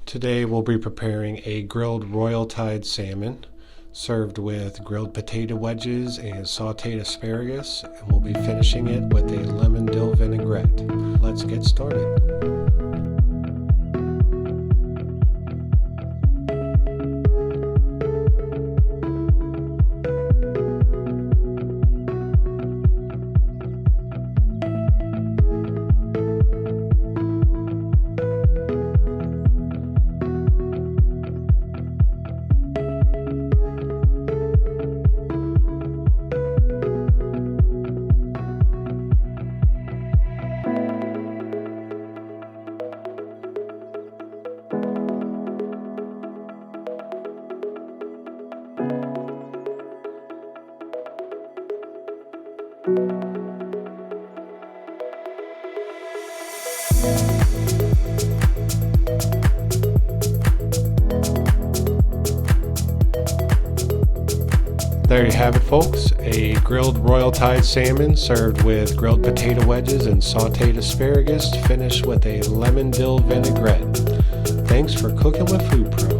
Today we'll be preparing a grilled Royal Tide Salmon served with grilled potato wedges and sautéed asparagus, and we'll be finishing it with a lemon dill vinaigrette. Let's get started. There you have it, folks. A grilled Royal Tide salmon served with grilled potato wedges and sautéed asparagus, finished with a lemon dill vinaigrette. Thanks for cooking with FoodPRO.